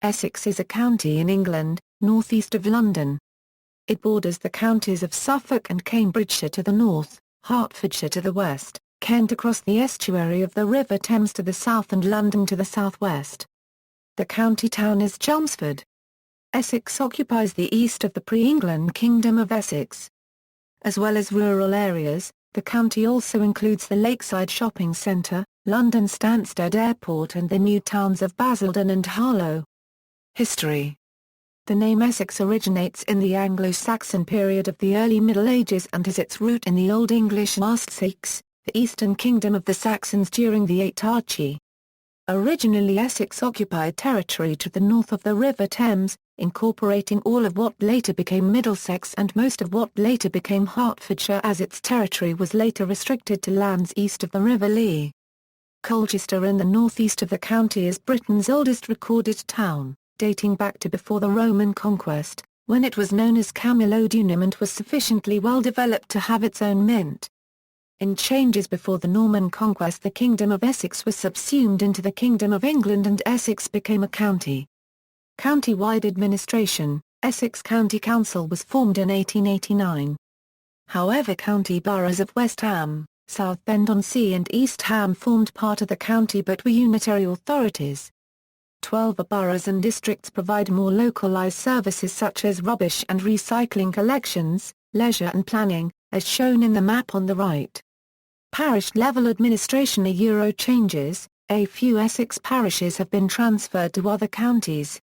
Essex is a county in England, northeast of London. It borders the counties of Suffolk and Cambridgeshire to the north, Hertfordshire to the west, Kent across the estuary of the River Thames to the south and London to the southwest. The county town is Chelmsford. Essex occupies the east of the pre-England Kingdom of Essex. As well as rural areas, the county also includes the Lakeside Shopping Centre, London Stansted Airport and the new towns of Basildon and Harlow. History. The name Essex originates in the Anglo-Saxon period of the early Middle Ages and has its root in the Old English æsɨks, the eastern kingdom of the Saxons during the Attribution. Originally Essex occupied territory to the north of the River Thames, incorporating all of what later became Middlesex and most of what later became Hertfordshire, as its territory was later restricted to lands east of the River Lee. Colchester in the northeast of the county is Britain's oldest recorded town, dating back to before the Roman conquest, when it was known as Camulodunum and was sufficiently well developed to have its own mint. In changes before the Norman conquest, the Kingdom of Essex was subsumed into the Kingdom of England and Essex became a county. County-wide administration, Essex County Council was formed in 1889. However, county boroughs of West Ham, Southend-on-Sea and East Ham formed part of the county but were unitary authorities. 12 boroughs and districts provide more localised services such as rubbish and recycling collections, leisure and planning, as shown in the map on the right. Parish-level administration changes, a few Essex parishes have been transferred to other counties.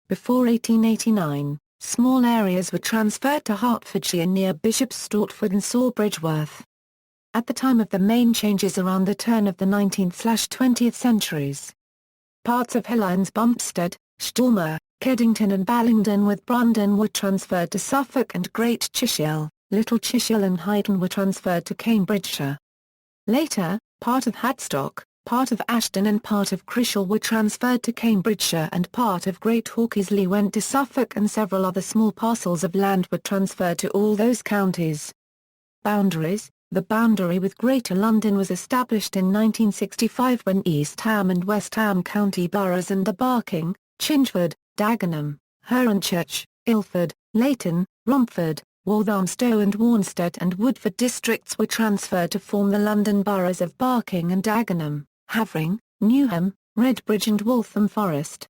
Before 1889, small areas were transferred to Hertfordshire near Bishop's Stortford and Sawbridgeworth. At the time of the main changes around the turn of the 19th/20th centuries, parts of Hillines, Bumpstead, Stormer, Keddington and Ballingdon with Brandon were transferred to Suffolk and Great Chishill, Little Chishill and Hyden were transferred to Cambridgeshire. Later, part of Hadstock, part of Ashton and part of Crishall were transferred to Cambridgeshire and part of Great Hawkesley went to Suffolk and several other small parcels of land were transferred to all those counties. Boundaries. The boundary with Greater London was established in 1965 when East Ham and West Ham county boroughs and the Barking, Chinchford, Dagenham, Hertfordshire, Ilford, Leighton, Romford, Walthamstow and Warnstead and Woodford districts were transferred to form the London boroughs of Barking and Dagenham, Havering, Newham, Redbridge and Waltham Forest.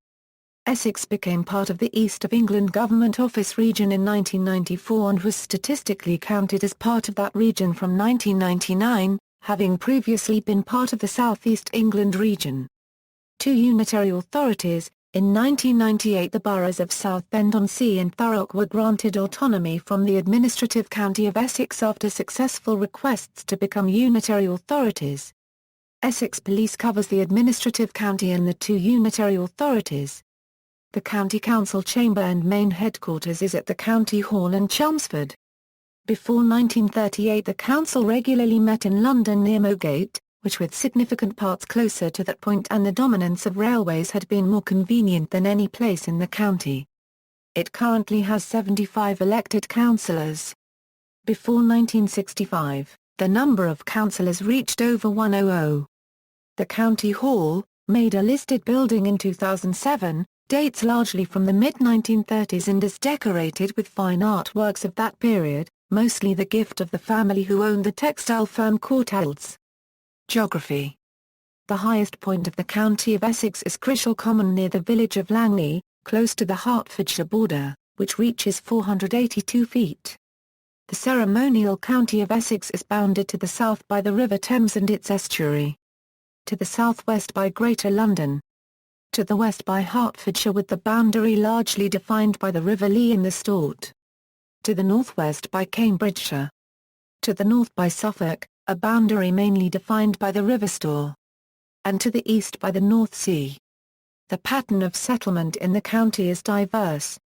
Essex became part of the East of England Government Office region in 1994 and was statistically counted as part of that region from 1999, having previously been part of the South East England region. Two unitary authorities. In 1998 the boroughs of Southend-on-Sea and Thurrock were granted autonomy from the administrative county of Essex after successful requests to become unitary authorities. Essex Police covers the administrative county and the two unitary authorities. The County Council chamber and main headquarters is at the County Hall in Chelmsford. Before 1938 the council regularly met in London near Moorgate, which with significant parts closer to that point and the dominance of railways had been more convenient than any place in the county. It currently has 75 elected councillors. Before 1965, the number of councillors reached over 100. The County Hall, made a listed building in 2007, dates largely from the mid-1930s and is decorated with fine artworks of that period, mostly the gift of the family who owned the textile firm Courtaulds. Geography. The highest point of the county of Essex is Crishall Common near the village of Langley, close to the Hertfordshire border, which reaches 482 feet. The ceremonial county of Essex is bounded to the south by the River Thames and its estuary. To the southwest by Greater London. To the west by Hertfordshire with the boundary largely defined by the River Lee and the Stort. To the northwest by Cambridgeshire. To the north by Suffolk, a boundary mainly defined by the River Stour. And to the east by the North Sea. The pattern of settlement in the county is diverse.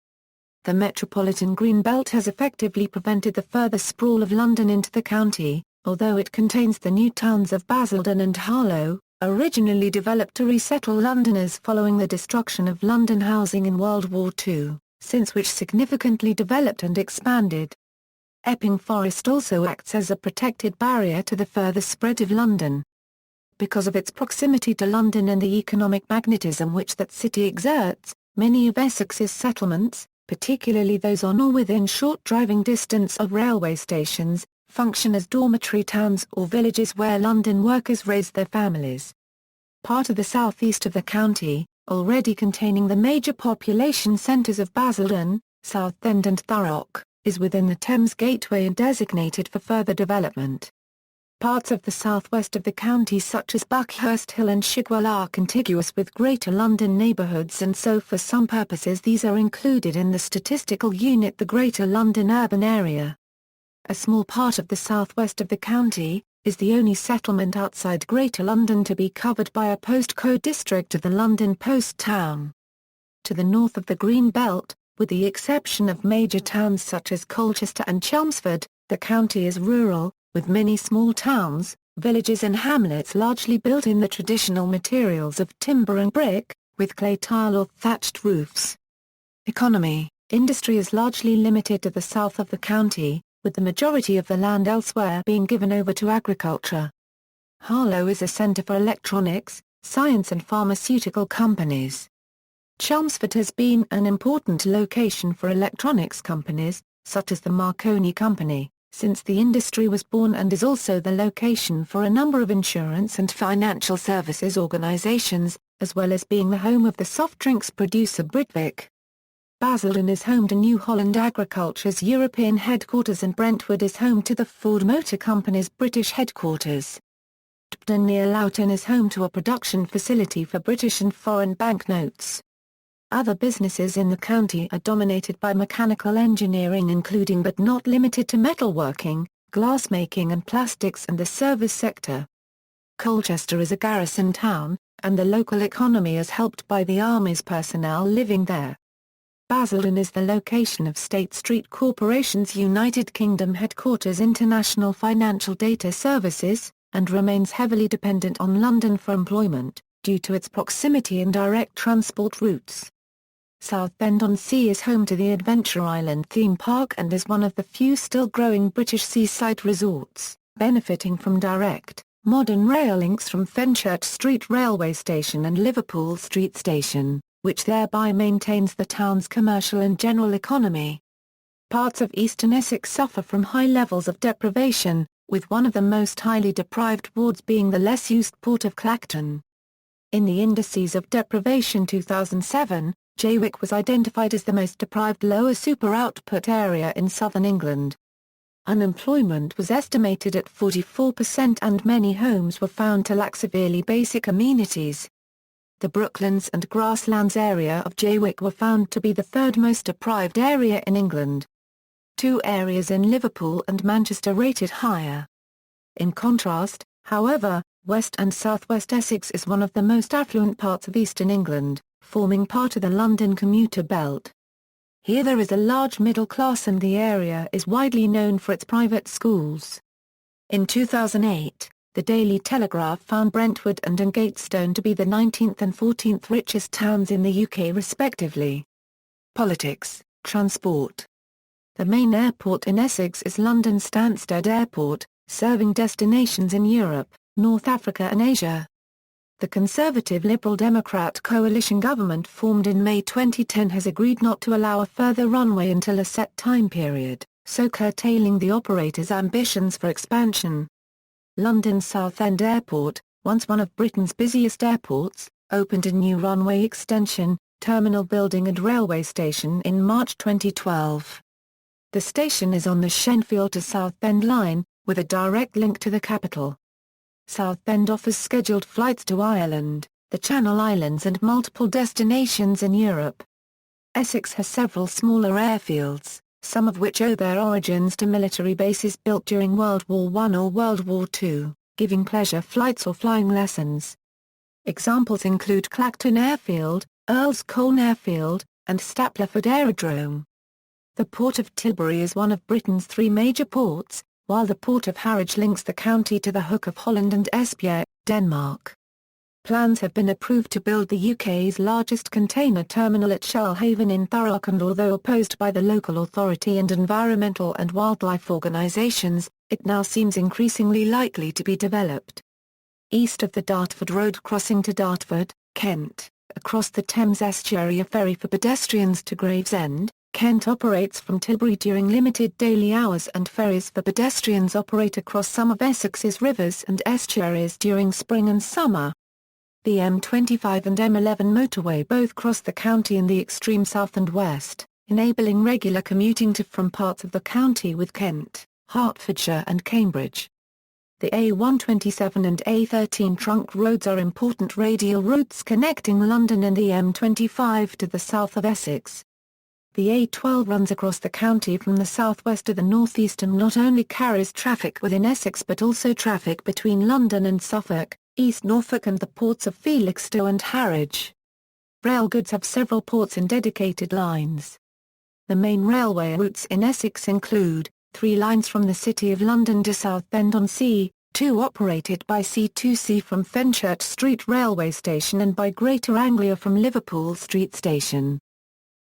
The metropolitan green belt has effectively prevented the further sprawl of London into the county, although it contains the new towns of Basildon and Harlow, originally developed to resettle Londoners following the destruction of London housing in World War II, since which significantly developed and expanded. Epping Forest also acts as a protected barrier to the further spread of London. Because of its proximity to London and the economic magnetism which that city exerts, Many of Essex's settlements, particularly those on or within short driving distance of railway stations, function as dormitory towns or villages where London workers raise their families. Part of the southeast of the county, already containing the major population centres of Basildon, Southend and Thurrock, is within the Thames Gateway and designated for further development. Parts of the southwest of the county such as Buckhurst Hill and Shigwell are contiguous with Greater London neighbourhoods, and so for some purposes these are included in the statistical unit the Greater London urban area. A small part of the southwest of the county is the only settlement outside Greater London to be covered by a postcode district of the London Post Town. To the north of the Green Belt, with the exception of major towns such as Colchester and Chelmsford, the county is rural, with many small towns, villages and hamlets largely built in the traditional materials of timber and brick, with clay tile or thatched roofs. Economy: industry is largely limited to the south of the county, with the majority of the land elsewhere being given over to agriculture. Harlow is a centre for electronics, science and pharmaceutical companies. Chelmsford has been an important location for electronics companies, such as the Marconi Company, since the industry was born, and is also the location for a number of insurance and financial services organisations, as well as being the home of the soft drinks producer Britvic. Basildon is home to New Holland Agriculture's European headquarters, and Brentwood is home to the Ford Motor Company's British headquarters. Debden near Loughton is home to a production facility for British and foreign banknotes. Other businesses in the county are dominated by mechanical engineering, including but not limited to metalworking, glassmaking and plastics, and the service sector. Colchester is a garrison town, and the local economy is helped by the Army's personnel living there. Basildon is the location of State Street Corporation's United Kingdom headquarters International Financial Data Services, and remains heavily dependent on London for employment, due to its proximity and direct transport routes. Southend-on-Sea is home to the Adventure Island theme park and is one of the few still growing British seaside resorts, benefiting from direct, modern rail links from Fenchurch Street Railway Station and Liverpool Street Station, which thereby maintains the town's commercial and general economy. Parts of eastern Essex suffer from high levels of deprivation, with one of the most highly deprived wards being the less-used port of Clacton. In the Indices of Deprivation 2007, Jaywick was identified as the most deprived lower super-output area in southern England. Unemployment was estimated at 44% and many homes were found to lack severely basic amenities. The Brooklands and Grasslands area of Jaywick were found to be the third most deprived area in England. Two areas in Liverpool and Manchester rated higher. In contrast, however, West and Southwest Essex is one of the most affluent parts of eastern England, forming part of the London commuter belt. Here there is a large middle class and the area is widely known for its private schools. In 2008, the Daily Telegraph found Brentwood and Ingatestone to be the 19th and 14th richest towns in the UK respectively. Politics, transport. The main airport in Essex is London Stansted Airport, serving destinations in Europe, North Africa and Asia. The Conservative Liberal Democrat coalition government formed in May 2010 has agreed not to allow a further runway until a set time period, so curtailing the operator's ambitions for expansion. London Southend Airport, once one of Britain's busiest airports, opened a new runway extension, terminal building and railway station in March 2012. The station is on the Shenfield to Southend line, with a direct link to the capital. Southend offers scheduled flights to Ireland, the Channel Islands and multiple destinations in Europe. Essex has several smaller airfields, some of which owe their origins to military bases built during World War I or World War II, giving pleasure flights or flying lessons. Examples include Clacton Airfield, Earl's Colne Airfield, and Stapleford Aerodrome. The Port of Tilbury is one of Britain's three major ports, while the Port of Harwich links the county to the Hook of Holland and Esbjerg, Denmark. Plans have been approved to build the UK's largest container terminal at Shellhaven in Thurrock, and although opposed by the local authority and environmental and wildlife organisations, it now seems increasingly likely to be developed. East of the Dartford Road crossing to Dartford, Kent, across the Thames estuary. A ferry for pedestrians to Gravesend, Kent operates from Tilbury during limited daily hours, and ferries for pedestrians operate across some of Essex's rivers and estuaries during spring and summer. The M25 and M11 motorway both cross the county in the extreme south and west, enabling regular commuting to from parts of the county with Kent, Hertfordshire and Cambridge. The A127 and A13 trunk roads are important radial routes connecting London and the M25 to the south of Essex. The A12 runs across the county from the southwest to the northeast and not only carries traffic within Essex but also traffic between London and Suffolk, East Norfolk and the ports of Felixstowe and Harwich. Rail goods have several ports and dedicated lines. The main railway routes in Essex include 3 lines from the City of London to Southend-on-Sea, 2 operated by C2C from Fenchurch Street Railway Station and by Greater Anglia from Liverpool Street Station.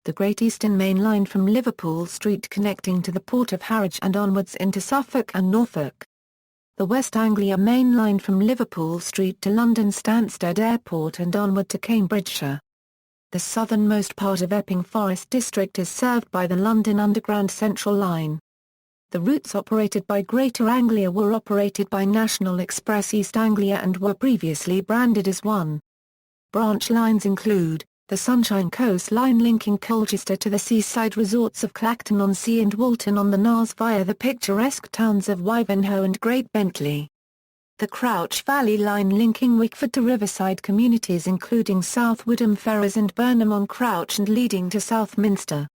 The Great Eastern Main Line from Liverpool Street connecting to the port of Harwich and onwards into Suffolk and Norfolk. The West Anglia Main Line from Liverpool Street to London Stansted Airport and onward to Cambridgeshire. The southernmost part of Epping Forest District is served by the London Underground Central Line. The routes operated by Greater Anglia were operated by National Express East Anglia and were previously branded as one. Branch lines include the Sunshine Coast Line linking Colchester to the seaside resorts of Clacton-on-Sea and Walton-on-the-Nars via the picturesque towns of Wivenhoe and Great Bentley. The Crouch Valley Line linking Wickford to riverside communities including South Woodham Ferrers and Burnham-on-Crouch and leading to Southminster.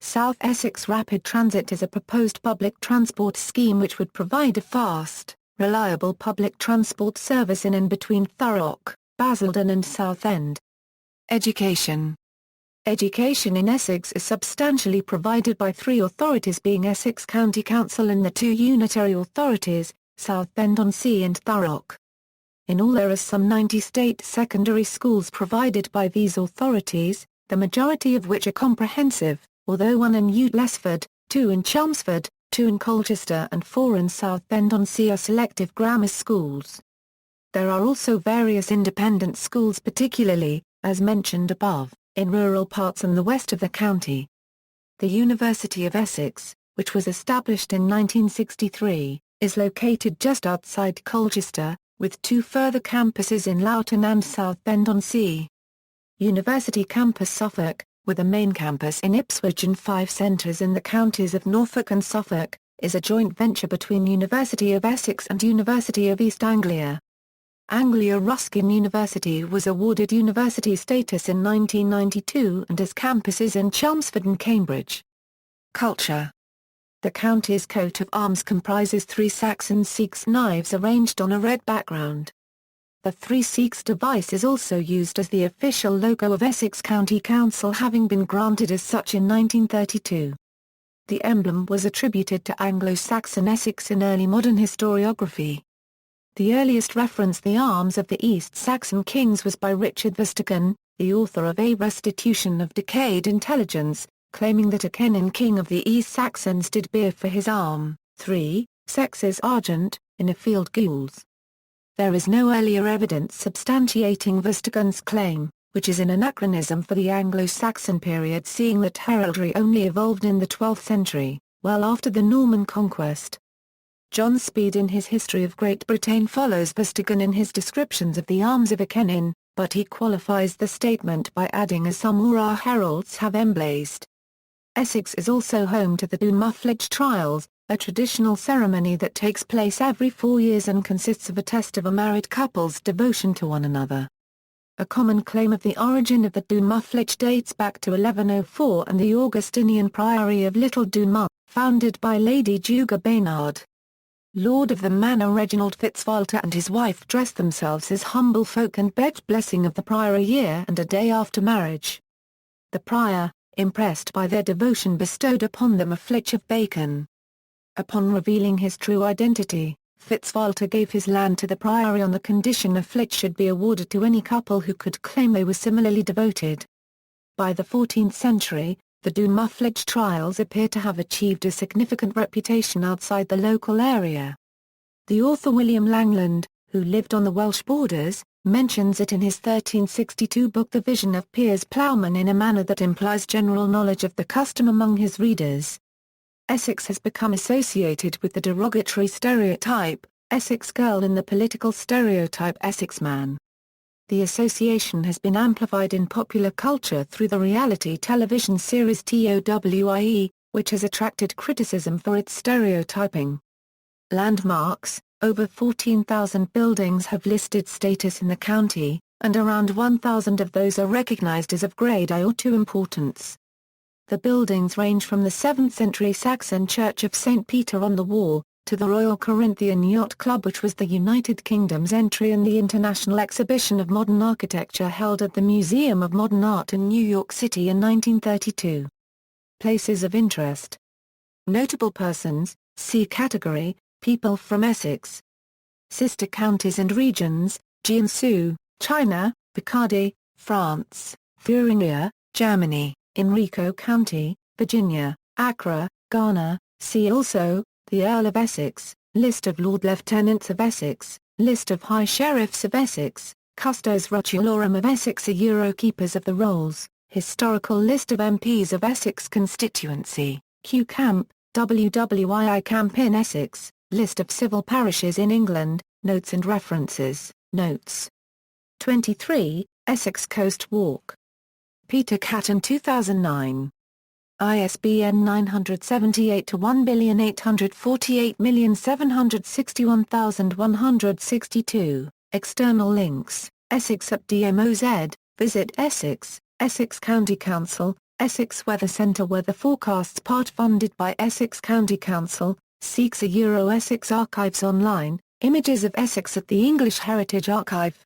South Essex Rapid Transit is a proposed public transport scheme which would provide a fast, reliable public transport service in and between Thurrock, Basildon and Southend. Education. Education in Essex is substantially provided by 3 authorities being Essex County Council and the 2 unitary authorities, Southend-on-Sea and Thurrock. In all there are some 90 state secondary schools provided by these authorities, the majority of which are comprehensive, although 1 in Ûlesford, 2 in Chelmsford, 2 in Colchester and 4 in Southend-on-Sea are selective grammar schools. There are also various independent schools particularly, as mentioned above, in rural parts and the west of the county. The University of Essex, which was established in 1963, is located just outside Colchester, with 2 further campuses in Loughton and Southend-on-Sea. University Campus Suffolk, with a main campus in Ipswich and 5 centres in the counties of Norfolk and Suffolk, is a joint venture between University of Essex and University of East Anglia. Anglia Ruskin University was awarded university status in 1992 and has campuses in Chelmsford and Cambridge. Culture. The county's coat of arms comprises 3 Saxon Sikhs knives arranged on a red background. The 3 Sikhs device is also used as the official logo of Essex County Council, having been granted as such in 1932. The emblem was attributed to Anglo-Saxon Essex in early modern historiography. The earliest reference the arms of the East Saxon kings was by Richard Verstegan, the author of A Restitution of Decayed Intelligence, claiming that Ecenin king of the East Saxons did bear for his arm, 3 sexes argent, in a field gules. There is no earlier evidence substantiating Verstegan's claim, which is an anachronism for the Anglo-Saxon period, seeing that heraldry only evolved in the 12th century, well after the Norman conquest. John Speed in his History of Great Britain follows Verstegan in his descriptions of the arms of Ecenin, but he qualifies the statement by adding as some or our heralds have emblazed. Essex is also home to the Downmuffledge trials, a traditional ceremony that takes place every 4 years and consists of a test of a married couple's devotion to one another. A common claim of the origin of the Downmuffledge dates back to 1104 and the Augustinian Priory of Little Downmuff, founded by Lady Juga Baynard. Lord of the Manor Reginald Fitzwalter and his wife dressed themselves as humble folk and begged blessing of the prior a year and a day after marriage. The prior, impressed by their devotion, bestowed upon them a flitch of bacon. Upon revealing his true identity, Fitzwalter gave his land to the priory on the condition a flitch should be awarded to any couple who could claim they were similarly devoted. By the 14th century, the Downmuffledge trials appear to have achieved a significant reputation outside the local area. The author William Langland, who lived on the Welsh borders, mentions it in his 1362 book The Vision of Piers Plowman in a manner that implies general knowledge of the custom among his readers. Essex has become associated with the derogatory stereotype, Essex girl, and the political stereotype Essex man. The association has been amplified in popular culture through the reality television series TOWIE, which has attracted criticism for its stereotyping. Landmarks: over 14,000 buildings have listed status in the county, and around 1,000 of those are recognised as of Grade I or II importance. The buildings range from the 7th-century Saxon Church of St. Peter on the Wall, to the Royal Corinthian Yacht Club, which was the United Kingdom's entry in the International Exhibition of Modern Architecture held at the Museum of Modern Art in New York City in 1932. Places of interest. Notable persons, see category, people from Essex. Sister counties and regions: Jiangsu, China; Picardy, France; Thuringia, Germany; Enrico County, Virginia; Accra, Ghana. See also, the Earl of Essex, List of Lord Lieutenants of Essex, List of High Sheriffs of Essex, Custos Rotulorum of Essex, Keepers of the Rolls, Historical List of MPs of Essex constituency, Kew Camp, WWII Camp in Essex, List of civil parishes in England, Notes and References, Notes. 23, Essex Coast Walk. Peter Catton, 2009. ISBN 978-1,848,761,162. External links: Essex at DMOZ, Visit Essex, Essex County Council, Essex Weather Centre Weather Forecasts part funded by Essex County Council, {*Essex Archives Online, images of Essex at the English Heritage Archive.